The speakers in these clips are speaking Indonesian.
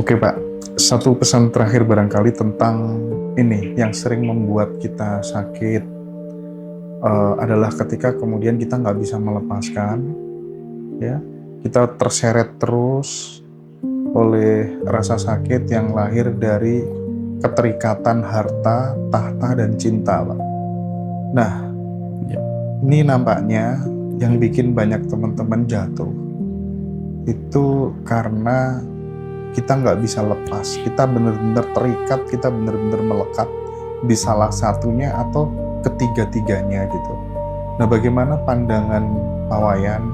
Oke Pak, satu pesan terakhir barangkali tentang ini yang sering membuat kita sakit adalah ketika kemudian kita nggak bisa melepaskan, ya, kita terseret terus oleh rasa sakit yang lahir dari keterikatan harta, tahta, dan cinta, Pak. Nah, Ya. ini nampaknya yang bikin banyak teman-teman jatuh itu karena kita nggak bisa lepas, kita benar-benar terikat, kita benar-benar melekat di salah satunya atau ketiga-tiganya gitu. Nah, bagaimana pandangan Pak Wayan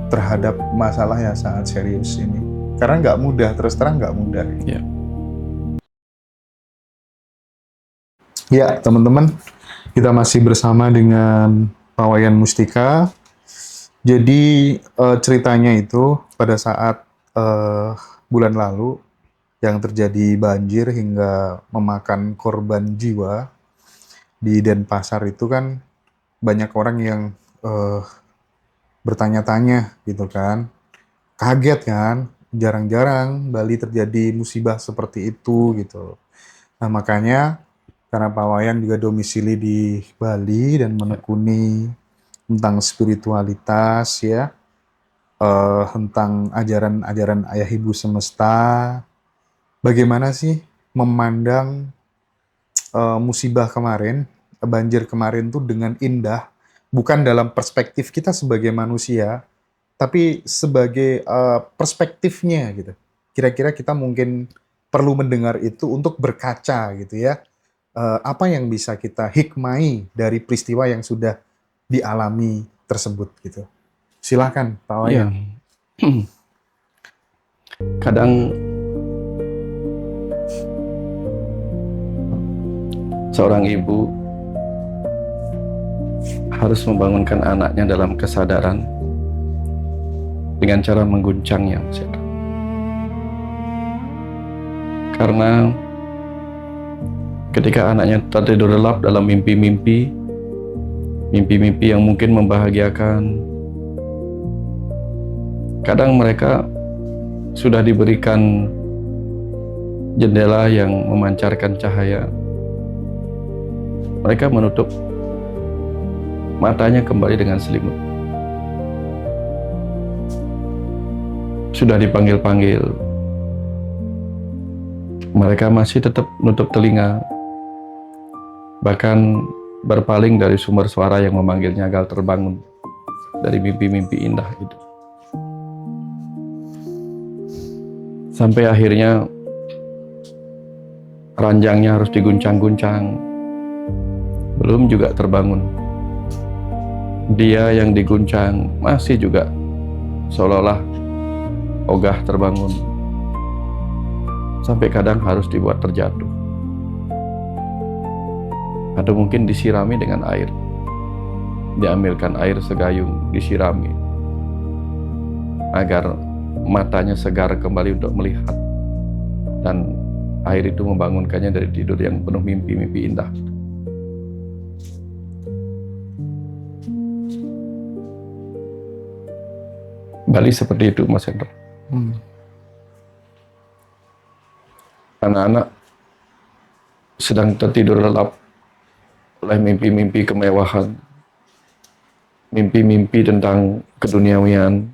terhadap masalah yang sangat serius ini? Karena nggak mudah, terus terang nggak mudah. Ya. Ya, teman-teman, kita masih bersama dengan Pak Wayan Mustika. Jadi ceritanya itu pada saat bulan lalu yang terjadi banjir hingga memakan korban jiwa di Denpasar itu kan banyak orang yang bertanya-tanya gitu kan, kaget kan, jarang-jarang Bali terjadi musibah seperti itu gitu. Nah makanya karena Pak Wayan juga domisili di Bali dan menekuni tentang spiritualitas ya, tentang ajaran-ajaran Ayah Ibu Semesta, bagaimana sih memandang musibah kemarin, banjir kemarin tuh dengan indah, bukan dalam perspektif kita sebagai manusia, tapi sebagai perspektifnya gitu. Kira-kira kita mungkin perlu mendengar itu untuk berkaca gitu ya. Apa yang bisa kita hikmai dari peristiwa yang sudah dialami tersebut gitu. Silakan Pak Wayan. Kadang seorang ibu harus membangunkan anaknya dalam kesadaran dengan cara mengguncangnya. Karena ketika anaknya tertidur lelap dalam mimpi-mimpi yang mungkin membahagiakan, kadang mereka sudah diberikan jendela yang memancarkan cahaya, mereka menutup matanya kembali dengan selimut. Sudah dipanggil-panggil, mereka masih tetap nutup telinga, bahkan berpaling dari sumber suara yang memanggilnya agar terbangun dari mimpi-mimpi indah itu. Sampai akhirnya ranjangnya harus diguncang-guncang, belum juga terbangun. Dia yang diguncang masih juga seolah-olah ogah terbangun, sampai kadang harus dibuat terjatuh, atau mungkin disirami dengan air, diambilkan air segayung, disirami agar matanya segar kembali untuk melihat, dan air itu membangunkannya dari tidur yang penuh mimpi-mimpi indah. Bali seperti itu, Mas Hendra. Anak-anak sedang tertidur lelap oleh mimpi-mimpi kemewahan, mimpi-mimpi tentang keduniawian,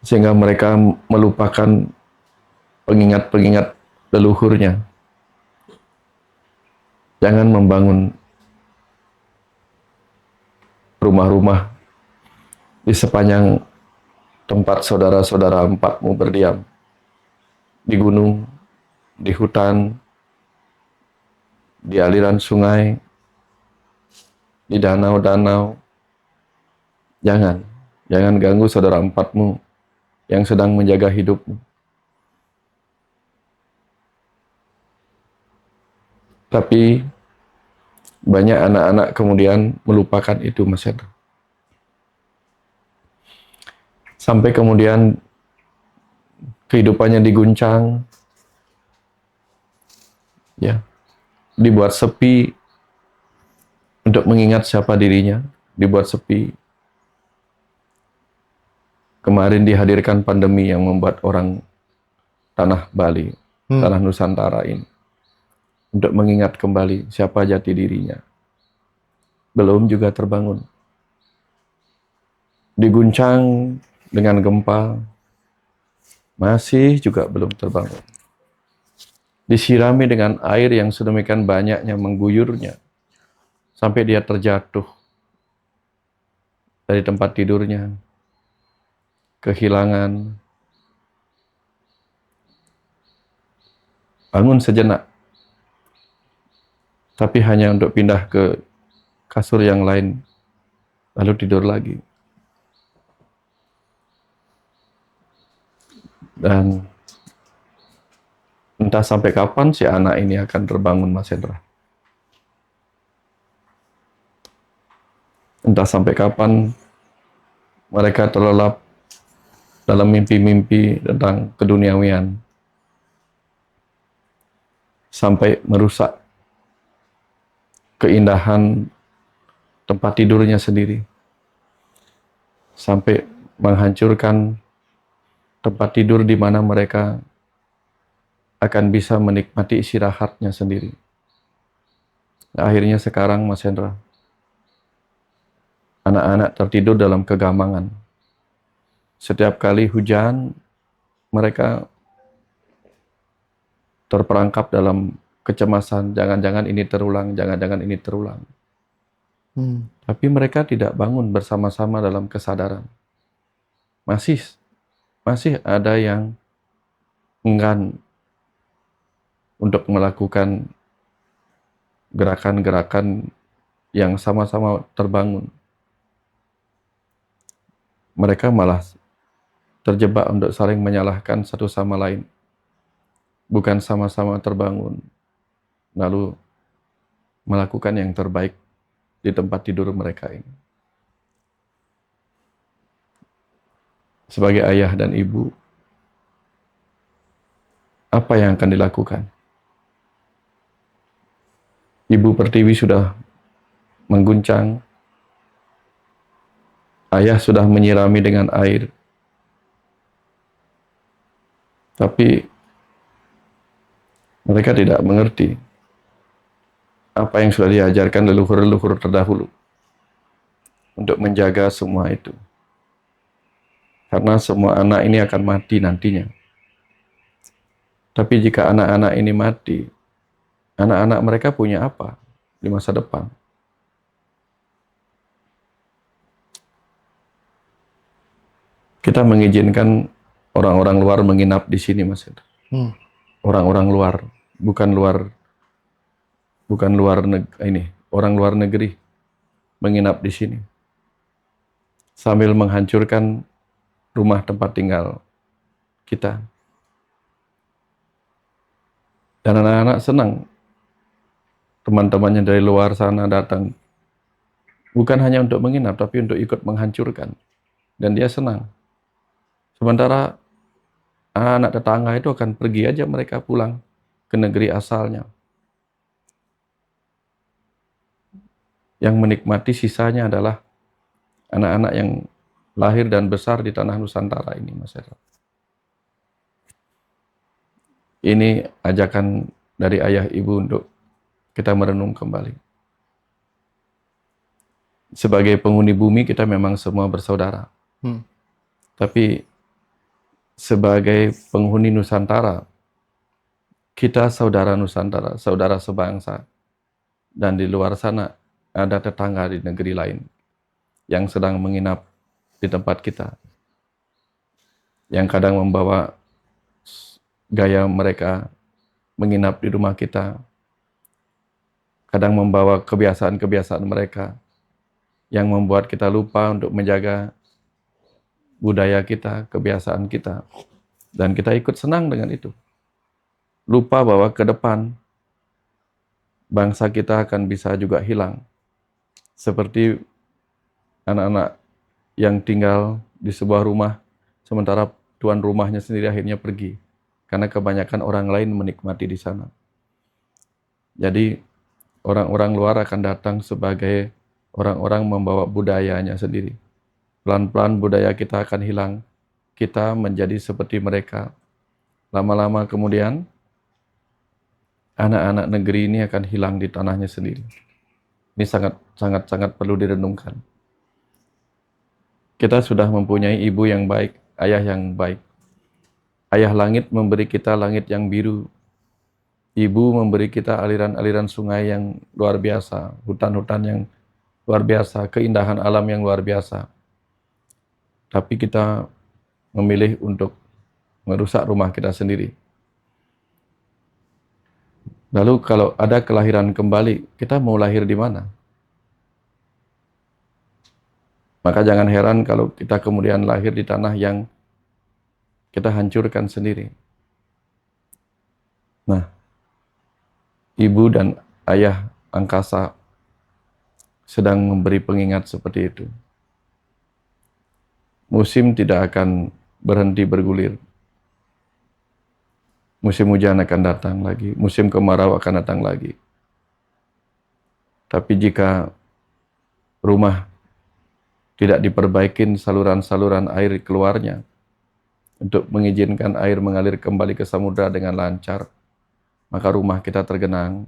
sehingga mereka melupakan pengingat-pengingat leluhurnya. Jangan membangun rumah-rumah di sepanjang tempat saudara-saudara empatmu berdiam, di gunung, di hutan, di aliran sungai, di danau-danau. Jangan ganggu saudara empatmu yang sedang menjaga hidupmu. Tapi banyak anak-anak kemudian melupakan itu, Mas Hendra. Sampai kemudian kehidupannya diguncang, ya, dibuat sepi untuk mengingat siapa dirinya, dibuat sepi kemarin dihadirkan pandemi yang membuat orang tanah Bali, tanah Nusantara ini, untuk mengingat kembali siapa jati dirinya, belum juga terbangun. Diguncang dengan gempa, masih juga belum terbangun. Disirami dengan air yang sedemikian banyaknya mengguyurnya, sampai dia terjatuh dari tempat tidurnya, kehilangan, bangun sejenak, tapi hanya untuk pindah ke kasur yang lain, lalu tidur lagi. Dan entah sampai kapan si anak ini akan terbangun, Mas Hendra. Entah sampai kapan mereka terlelap dalam mimpi-mimpi tentang keduniawian, sampai merusak keindahan tempat tidurnya sendiri, sampai menghancurkan tempat tidur di mana mereka akan bisa menikmati istirahatnya sendiri. Akhirnya sekarang, Mas Hendra, anak-anak tertidur dalam kegamangan. Setiap kali hujan, mereka terperangkap dalam kecemasan, jangan-jangan ini terulang, jangan-jangan ini terulang. Tapi mereka tidak bangun bersama-sama dalam kesadaran. Masih ada yang enggan untuk melakukan gerakan-gerakan yang sama-sama terbangun. Mereka malah terjebak untuk saling menyalahkan satu sama lain, bukan sama-sama terbangun, lalu melakukan yang terbaik di tempat tidur mereka ini. Sebagai ayah dan ibu, apa yang akan dilakukan? Ibu Pertiwi sudah mengguncang, ayah sudah menyirami dengan air, tapi mereka tidak mengerti apa yang sudah diajarkan leluhur-leluhur terdahulu untuk menjaga semua itu. Karena semua anak ini akan mati nantinya. Tapi jika anak-anak ini mati, anak-anak mereka punya apa di masa depan? Kita mengizinkan orang-orang luar menginap di sini, Mas. Orang-orang luar, bukan orang luar negeri menginap di sini, sambil menghancurkan rumah tempat tinggal kita. Dan anak-anak senang teman-temannya dari luar sana datang, bukan hanya untuk menginap, tapi untuk ikut menghancurkan. Dan dia senang. Sementara anak tetangga itu akan pergi aja mereka pulang ke negeri asalnya. Yang menikmati sisanya adalah anak-anak yang lahir dan besar di tanah Nusantara ini, Mas Hendra. Ini ajakan dari ayah ibu untuk kita merenung kembali. Sebagai penghuni bumi, kita memang semua bersaudara. Tapi sebagai penghuni Nusantara, kita saudara Nusantara, saudara sebangsa. Dan di luar sana ada tetangga di negeri lain yang sedang menginap di tempat kita, yang kadang membawa gaya mereka menginap di rumah kita, kadang membawa kebiasaan-kebiasaan mereka yang membuat kita lupa untuk menjaga budaya kita, kebiasaan kita, dan kita ikut senang dengan itu. Lupa bahwa ke depan bangsa kita akan bisa juga hilang, seperti anak-anak yang tinggal di sebuah rumah, sementara tuan rumahnya sendiri akhirnya pergi, karena kebanyakan orang lain menikmati di sana. Jadi orang-orang luar akan datang sebagai orang-orang membawa budayanya sendiri. Pelan-pelan budaya kita akan hilang, kita menjadi seperti mereka, lama-lama kemudian anak-anak negeri ini akan hilang di tanahnya sendiri. Ini sangat perlu direnungkan. Kita sudah mempunyai ibu yang baik, ayah yang baik. Ayah langit memberi kita langit yang biru. Ibu memberi kita aliran-aliran sungai yang luar biasa, hutan-hutan yang luar biasa, keindahan alam yang luar biasa. Tapi kita memilih untuk merusak rumah kita sendiri. Lalu kalau ada kelahiran kembali, kita mau lahir di mana? Maka jangan heran kalau kita kemudian lahir di tanah yang kita hancurkan sendiri. Nah, ibu dan ayah angkasa sedang memberi pengingat seperti itu. Musim tidak akan berhenti bergulir. Musim hujan akan datang lagi, musim kemarau akan datang lagi. Tapi jika rumah tidak diperbaikin saluran-saluran air keluarnya untuk mengizinkan air mengalir kembali ke samudra dengan lancar, maka rumah kita tergenang.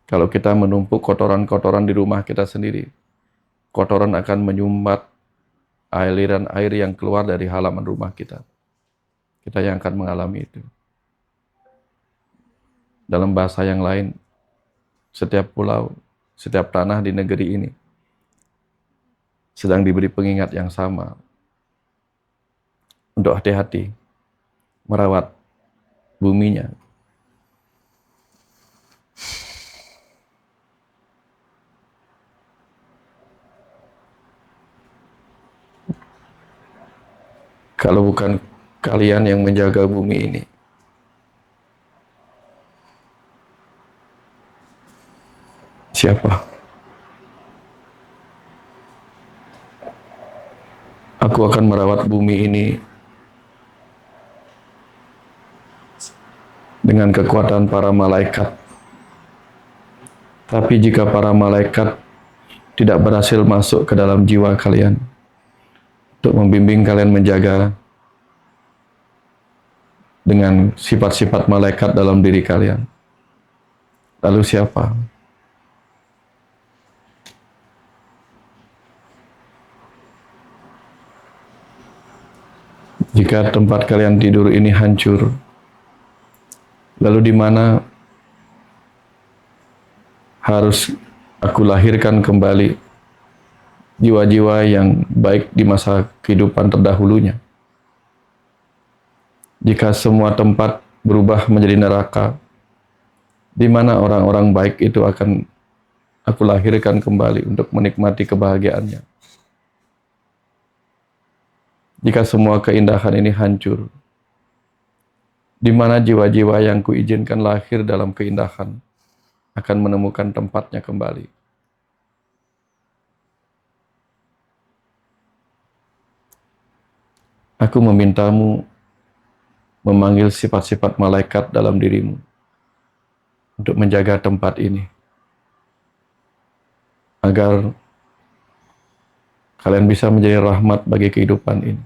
Kalau kita menumpuk kotoran-kotoran di rumah kita sendiri, kotoran akan menyumbat aliran air yang keluar dari halaman rumah kita. Kita yang akan mengalami itu. Dalam bahasa yang lain, setiap pulau, setiap tanah di negeri ini sedang diberi pengingat yang sama untuk hati-hati merawat buminya. Kalau bukan kalian yang menjaga bumi ini, siapa? Aku akan merawat bumi ini dengan kekuatan para malaikat. Tapi jika para malaikat tidak berhasil masuk ke dalam jiwa kalian untuk membimbing kalian menjaga dengan sifat-sifat malaikat dalam diri kalian, lalu siapa? Jika tempat kalian tidur ini hancur, lalu di mana harus aku lahirkan kembali jiwa-jiwa yang baik di masa kehidupan terdahulunya? Jika semua tempat berubah menjadi neraka, di mana orang-orang baik itu akan aku lahirkan kembali untuk menikmati kebahagiaannya? Jika semua keindahan ini hancur, di mana jiwa-jiwa yang kuizinkan lahir dalam keindahan akan menemukan tempatnya kembali? Aku memintamu memanggil sifat-sifat malaikat dalam dirimu untuk menjaga tempat ini, agar kalian bisa menjadi rahmat bagi kehidupan ini.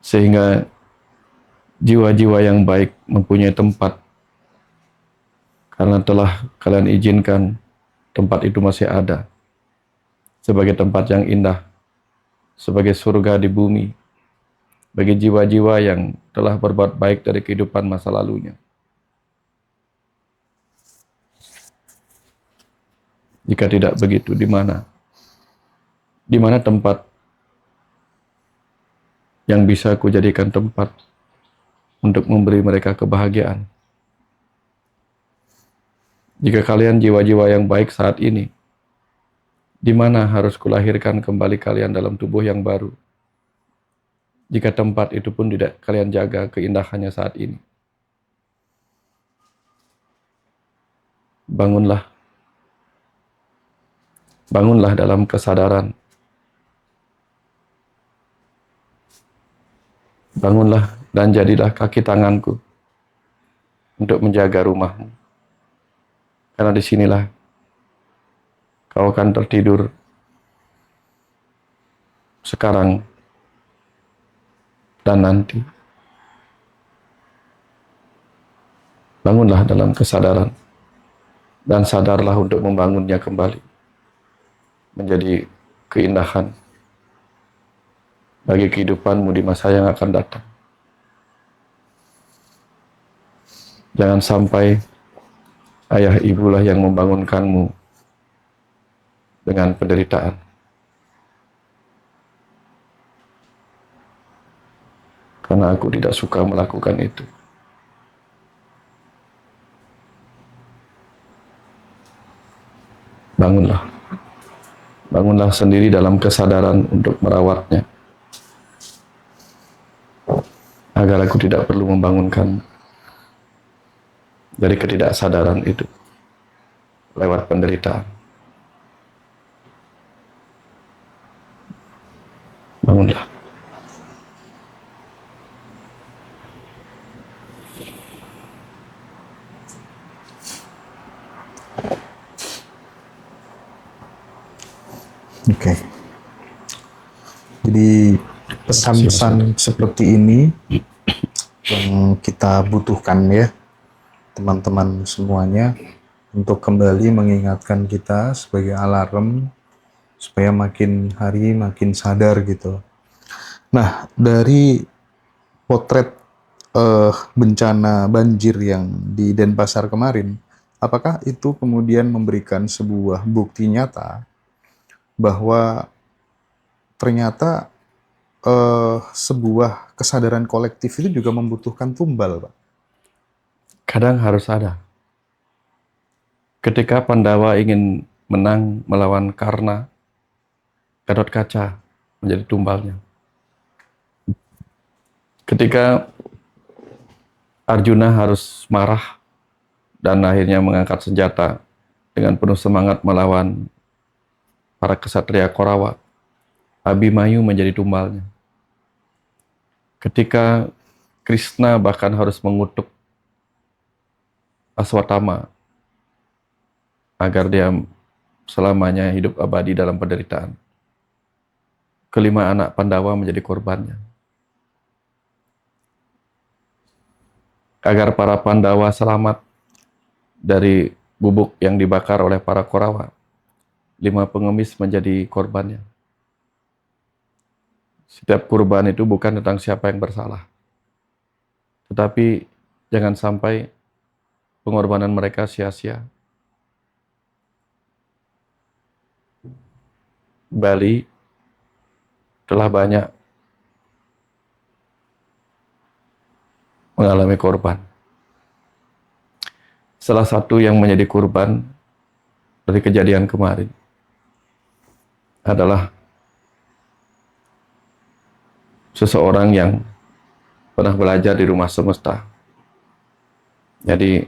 Sehingga jiwa-jiwa yang baik mempunyai tempat, karena telah kalian izinkan tempat itu masih ada sebagai tempat yang indah, sebagai surga di bumi bagi jiwa-jiwa yang telah berbuat baik dari kehidupan masa lalunya. Jika tidak begitu, di mana? Di mana tempat yang bisa kujadikan tempat untuk memberi mereka kebahagiaan? Jika kalian jiwa-jiwa yang baik saat ini, di mana harus kulahirkan kembali kalian dalam tubuh yang baru? Jika tempat itu pun tidak kalian jaga keindahannya saat ini. Bangunlah. Bangunlah dalam kesadaran. Bangunlah dan jadilah kaki tanganku untuk menjaga rumahmu. Karena disinilah kau akan tertidur sekarang, dan nanti. Bangunlah dalam kesadaran, dan sadarlah untuk membangunnya kembali menjadi keindahan bagi kehidupanmu di masa yang akan datang. Jangan sampai ayah ibulah yang membangunkanmu dengan penderitaan. Karena aku tidak suka melakukan itu. Bangunlah. Bangunlah sendiri dalam kesadaran untuk merawatnya. Agar aku tidak perlu membangunkan dari ketidaksadaran itu lewat penderitaan. Bangunlah. Oke. Jadi pesan-pesan seperti ini yang kita butuhkan ya, teman-teman semuanya, untuk kembali mengingatkan kita sebagai alarm supaya makin hari makin sadar gitu. Nah, dari potret bencana banjir yang di Denpasar kemarin, apakah itu kemudian memberikan sebuah bukti nyata bahwa ternyata sebuah kesadaran kolektif itu juga membutuhkan tumbal, Pak? Kadang harus ada. Ketika Pandawa ingin menang melawan Karna, Gatot Kaca menjadi tumbalnya. Ketika Arjuna harus marah dan akhirnya mengangkat senjata dengan penuh semangat melawan para kesatria Korawa, Abimanyu menjadi tumbalnya. Ketika Krishna bahkan harus mengutuk Aswatthama agar dia selamanya hidup abadi dalam penderitaan, kelima anak Pandawa menjadi korbannya. Agar para Pandawa selamat dari bubuk yang dibakar oleh para Korawa, 5 pengemis menjadi korbannya. Setiap kurban itu bukan tentang siapa yang bersalah, tetapi jangan sampai pengorbanan mereka sia-sia. Bali telah banyak mengalami korban. Salah satu yang menjadi korban dari kejadian kemarin adalah seseorang yang pernah belajar di rumah semesta. Jadi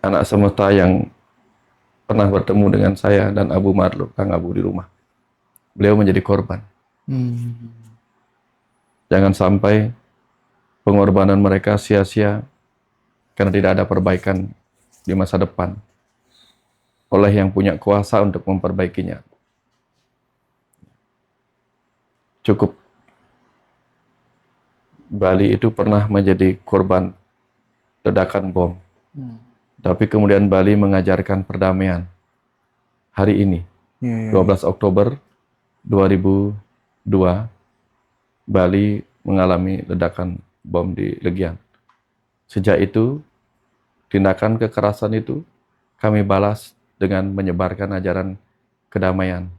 anak semesta yang pernah bertemu dengan saya dan Abu Marlo, Kang Abu di rumah. Beliau menjadi korban. Jangan sampai pengorbanan mereka sia-sia karena tidak ada perbaikan di masa depan oleh yang punya kuasa untuk memperbaikinya. Cukup Bali itu pernah menjadi korban ledakan bom. Tapi kemudian Bali mengajarkan perdamaian. Hari ini, 12 Oktober 2002, Bali mengalami ledakan bom di Legian. Sejak itu, tindakan kekerasan itu kami balas dengan menyebarkan ajaran kedamaian.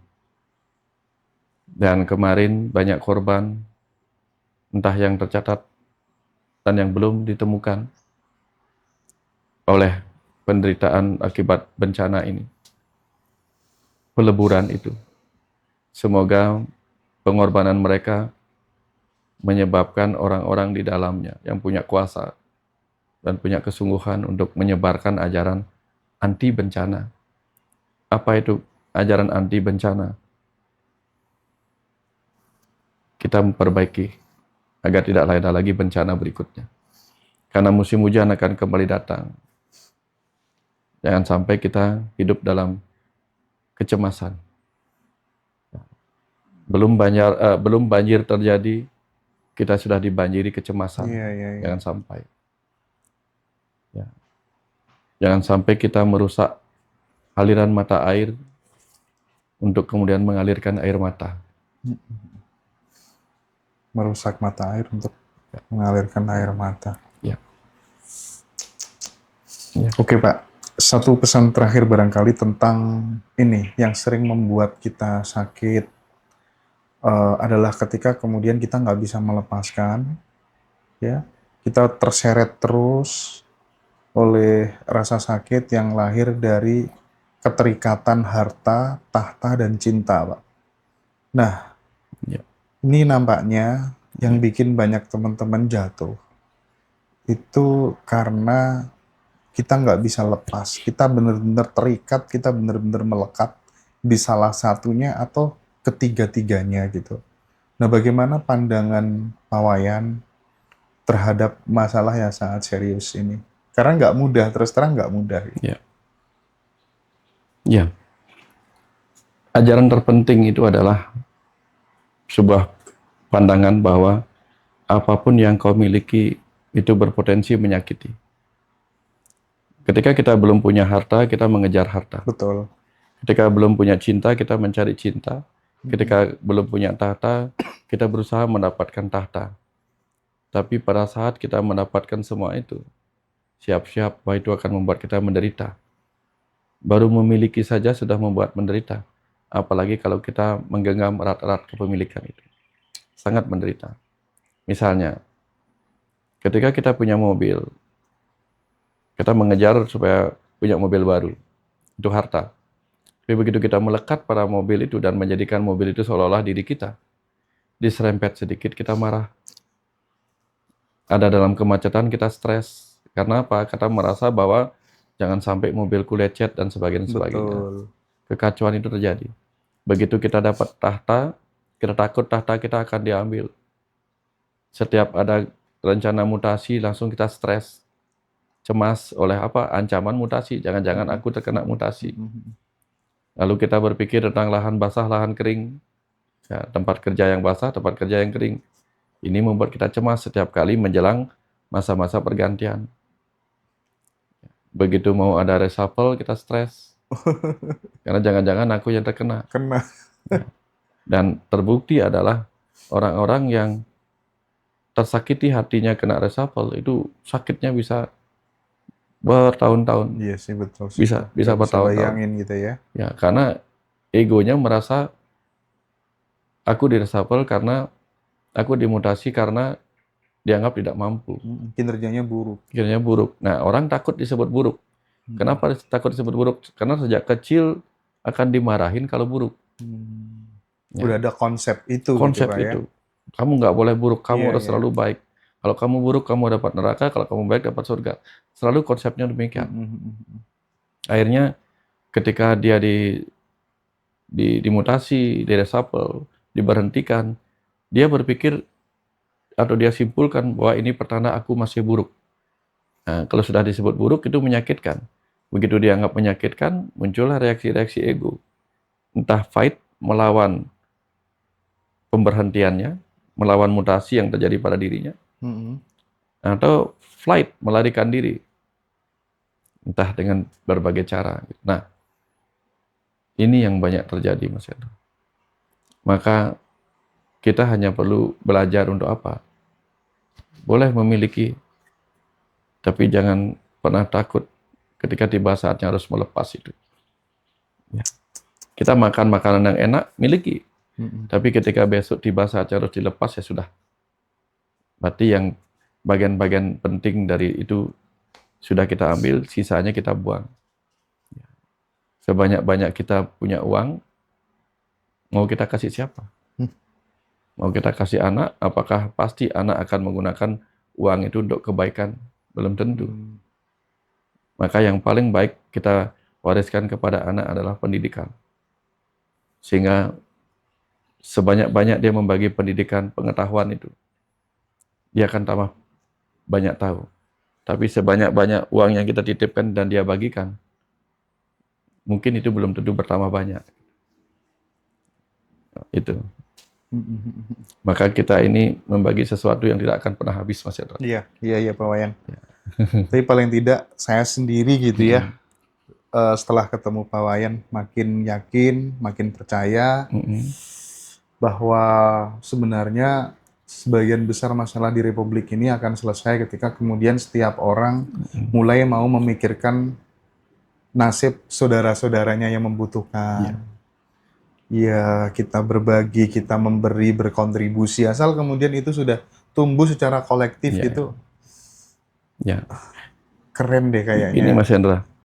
Dan kemarin banyak korban, entah yang tercatat dan yang belum ditemukan oleh penderitaan akibat bencana ini. Peleburan itu. Semoga pengorbanan mereka menyebabkan orang-orang di dalamnya yang punya kuasa dan punya kesungguhan untuk menyebarkan ajaran anti bencana. Apa itu ajaran anti bencana? Kita memperbaiki agar tidak ada lagi bencana berikutnya. Karena musim hujan akan kembali datang. Jangan sampai kita hidup dalam kecemasan. belum banjir terjadi, kita sudah dibanjiri kecemasan. Iya, iya, iya. Jangan sampai. Ya. Jangan sampai kita merusak aliran mata air untuk kemudian mengalirkan air mata. Merusak mata air untuk mengalirkan air mata. Ya. Ya. Oke, Pak. Satu pesan terakhir barangkali tentang ini yang sering membuat kita sakit adalah ketika kemudian kita nggak bisa melepaskan, ya, kita terseret terus oleh rasa sakit yang lahir dari keterikatan harta, tahta, dan cinta, Pak. Nah, Ya. ini nampaknya yang bikin banyak teman-teman jatuh itu karena kita nggak bisa lepas. Kita benar-benar terikat, kita benar-benar melekat di salah satunya atau ketiga-tiganya gitu. Nah, bagaimana pandangan Pak Wayan terhadap masalah yang sangat serius ini? Karena nggak mudah, terus terang nggak mudah. Ya. Ya. Ajaran terpenting itu adalah sebuah pandangan bahwa apapun yang kau miliki itu berpotensi menyakiti. Ketika kita belum punya harta, kita mengejar harta. Betul. Ketika belum punya cinta, kita mencari cinta. Ketika belum punya tahta, kita berusaha mendapatkan tahta. Tapi pada saat kita mendapatkan semua itu, siap-siap bahwa itu akan membuat kita menderita. Baru memiliki saja sudah membuat menderita. Apalagi kalau kita menggenggam erat-erat kepemilikan itu. Sangat menderita. Misalnya, ketika kita punya mobil, kita mengejar supaya punya mobil baru. Itu harta. Tapi begitu kita melekat pada mobil itu dan menjadikan mobil itu seolah-olah diri kita, diserempet sedikit kita marah. Ada dalam kemacetan kita stres. Karena apa? Kita merasa bahwa jangan sampai mobilku lecet dan sebagainya. Betul. Kekacauan itu terjadi. Begitu kita dapat tahta, kita takut tahta kita akan diambil. Setiap ada rencana mutasi langsung kita stres. Cemas oleh apa? Ancaman mutasi. Jangan-jangan aku terkena mutasi. Lalu kita berpikir tentang lahan basah, lahan kering. Ya, tempat kerja yang basah, tempat kerja yang kering. Ini membuat kita cemas setiap kali menjelang masa-masa pergantian. Begitu mau ada reshuffle, kita stres. Karena jangan-jangan aku yang terkena. Kena. Ya. Dan terbukti adalah orang-orang yang tersakiti hatinya kena reshuffle, itu sakitnya bisa bertahun-tahun. Iya sih, betul sih. Bisa Nggak bertahun-tahun. bayangin gitu ya. Ya, karena egonya merasa aku di reshuffle karena aku dimutasi karena dianggap tidak mampu. Kinerjanya buruk. Kinerjanya buruk. Nah, orang takut disebut buruk. Kenapa takut disebut buruk? Karena sejak kecil akan dimarahin kalau buruk. Ya. Udah ada konsep itu Konsep gitu, Pak, itu. ya? Kamu nggak boleh buruk, kamu Iya, harus iya. selalu baik. Kalau kamu buruk, kamu dapat neraka. Kalau kamu baik, dapat surga. Selalu konsepnya demikian. Akhirnya ketika dia dimutasi, di reshuffle, diberhentikan, dia berpikir atau dia simpulkan bahwa ini pertanda aku masih buruk. Nah, kalau sudah disebut buruk itu menyakitkan. Begitu dianggap menyakitkan, muncullah reaksi-reaksi ego. Entah fight melawan pemberhentiannya, melawan mutasi yang terjadi pada dirinya, atau flight, melarikan diri. Entah dengan berbagai cara. Nah, ini yang banyak terjadi, Mas Hendro. Maka kita hanya perlu belajar untuk apa? Boleh memiliki, tapi jangan pernah takut ketika tiba saatnya harus melepas itu. Ya. Kita makan makanan yang enak, miliki. Tapi ketika besok tiba saatnya harus dilepas, ya sudah. Berarti yang bagian-bagian penting dari itu sudah kita ambil, sisanya kita buang. Sebanyak-banyak kita punya uang, mau kita kasih siapa? Mau kita kasih anak, apakah pasti anak akan menggunakan uang itu untuk kebaikan? Belum tentu. Maka yang paling baik kita wariskan kepada anak adalah pendidikan. Sehingga sebanyak-banyak dia membagi pendidikan, pengetahuan itu, dia akan tambah banyak tahu. Tapi sebanyak-banyak uang yang kita titipkan dan dia bagikan, mungkin itu belum tentu bertambah banyak. Itu. Maka kita ini membagi sesuatu yang tidak akan pernah habis, Mas Hendra. Iya, iya Pak Wayan. Tapi paling tidak saya sendiri gitu ya, setelah ketemu Pak Wayan makin yakin, makin percaya bahwa sebenarnya sebagian besar masalah di Republik ini akan selesai ketika kemudian setiap orang mulai mau memikirkan nasib saudara-saudaranya yang membutuhkan. Ya, kita berbagi, kita memberi, berkontribusi, asal kemudian itu sudah tumbuh secara kolektif gitu. Ya. Keren deh kayaknya. Ini Mas Hendra,